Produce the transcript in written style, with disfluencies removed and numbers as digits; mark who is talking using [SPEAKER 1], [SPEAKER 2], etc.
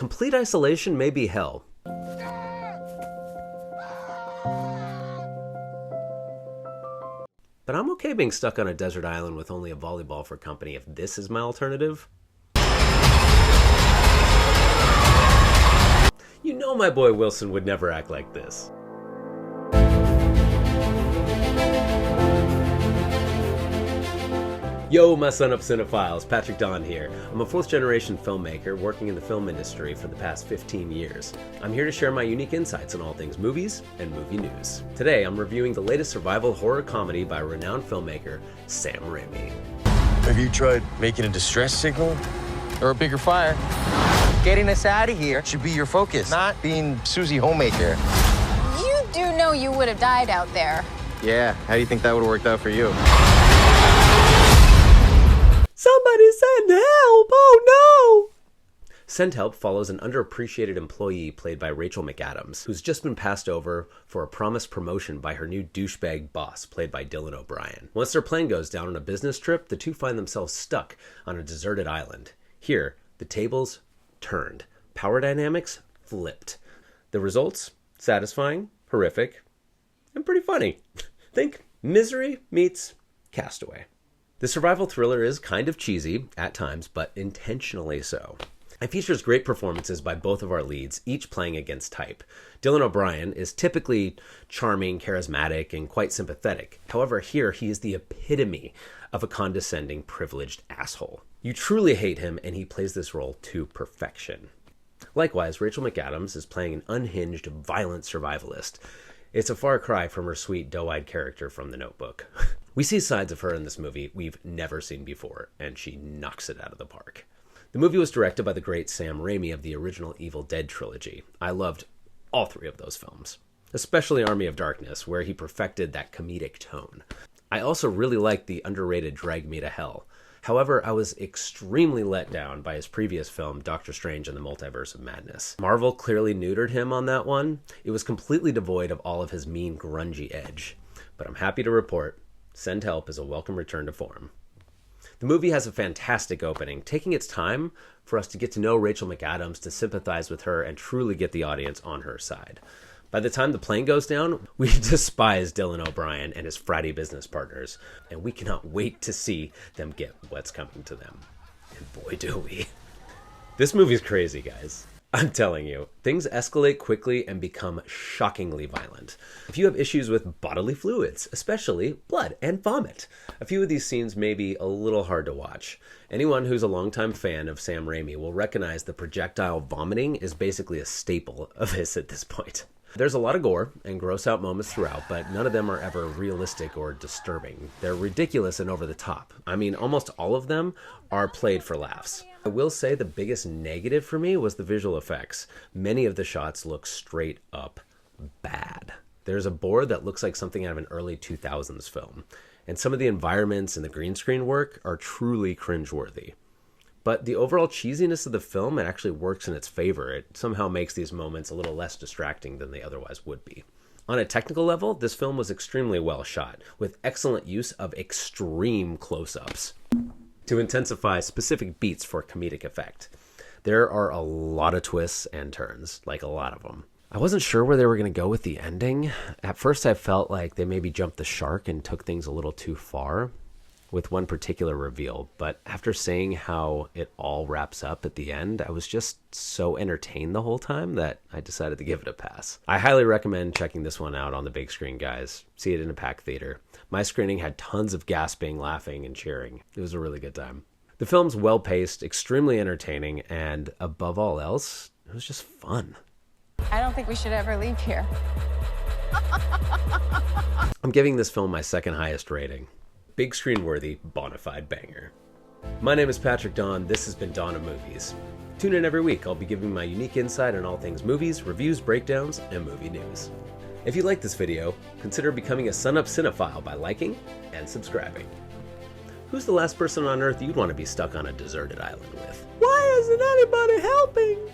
[SPEAKER 1] Complete isolation may be hell. But I'm okay being stuck on a desert island with only a volleyball for company if this is my alternative. You know my boy Wilson would never act like this. Yo, my son-up cinephiles, Patrick Don here. I'm a fourth-generation filmmaker working in the film industry for the past 15 years. I'm here to share my unique insights on all things movies and movie news. Today, I'm reviewing the latest survival horror comedy by renowned filmmaker Sam Raimi.
[SPEAKER 2] Have you tried making a distress signal?
[SPEAKER 3] Or a bigger fire?
[SPEAKER 2] Getting us out of here should be your focus, not being Susie Homemaker.
[SPEAKER 4] You do know you would have died out there.
[SPEAKER 2] Yeah, how do you think that would have worked out for you?
[SPEAKER 1] Somebody send help! Oh no! Send Help follows an underappreciated employee played by Rachel McAdams, who's just been passed over for a promised promotion by her new douchebag boss, played by Dylan O'Brien. Once their plane goes down on a business trip, the two find themselves stuck on a deserted island. Here, the tables turned. Power dynamics flipped. The results? Satisfying, horrific, and pretty funny. Think Misery meets Castaway. The survival thriller is kind of cheesy at times, but intentionally so. It features great performances by both of our leads, each playing against type. Dylan O'Brien is typically charming, charismatic, and quite sympathetic. However, here he is the epitome of a condescending, privileged asshole. You truly hate him, and he plays this role to perfection. Likewise, Rachel McAdams is playing an unhinged, violent survivalist. It's a far cry from her sweet, doe-eyed character from The Notebook. We see sides of her in this movie we've never seen before, and she knocks it out of the park. The movie was directed by the great Sam Raimi of the original Evil Dead trilogy. I loved all three of those films, especially Army of Darkness, where he perfected that comedic tone. I also really liked the underrated Drag Me to Hell. However, I was extremely let down by his previous film, Doctor Strange and the Multiverse of Madness. Marvel clearly neutered him on that one. It was completely devoid of all of his mean, grungy edge. But I'm happy to report, Send Help is a welcome return to form. The movie has a fantastic opening, taking its time for us to get to know Rachel McAdams, to sympathize with her, and truly get the audience on her side. By the time the plane goes down, we despise Dylan O'Brien and his fratty business partners, and we cannot wait to see them get what's coming to them. And boy, do we. This movie's crazy, guys. I'm telling you, things escalate quickly and become shockingly violent. If you have issues with bodily fluids, especially blood and vomit, a few of these scenes may be a little hard to watch. Anyone who's a longtime fan of Sam Raimi will recognize the projectile vomiting is basically a staple of his at this point. There's a lot of gore and gross out moments throughout, but none of them are ever realistic or disturbing. They're ridiculous and over the top. I mean, almost all of them are played for laughs. I will say the biggest negative for me was the visual effects. Many of the shots look straight up bad. There's a boar that looks like something out of an early 2000s film, and some of the environments and the green screen work are truly cringeworthy. But the overall cheesiness of the film, it actually works in its favor. It somehow makes these moments a little less distracting than they otherwise would be. On a technical level, this film was extremely well shot, with excellent use of extreme close-ups to intensify specific beats for comedic effect. There are a lot of twists and turns, like a lot of them. I wasn't sure where they were going to go with the ending. At first, I felt like they maybe jumped the shark and took things a little too far with one particular reveal, but after seeing how it all wraps up at the end, I was just so entertained the whole time that I decided to give it a pass. I highly recommend checking this one out on the big screen, guys. See it in a packed theater. My screening had tons of gasping, laughing, and cheering. It was a really good time. The film's well-paced, extremely entertaining, and above all else, it was just fun.
[SPEAKER 4] I don't think we should ever leave here.
[SPEAKER 1] I'm giving this film my second highest rating. Big screen worthy, bona fide banger. My name is Patrick Don. This has been Dawn of Movies. Tune in every week. I'll be giving my unique insight on all things movies, reviews, breakdowns, and movie news. If you like this video, consider becoming a Sun Up Cinephile by liking and subscribing. Who's the last person on Earth you'd want to be stuck on a deserted island with? Why isn't anybody helping?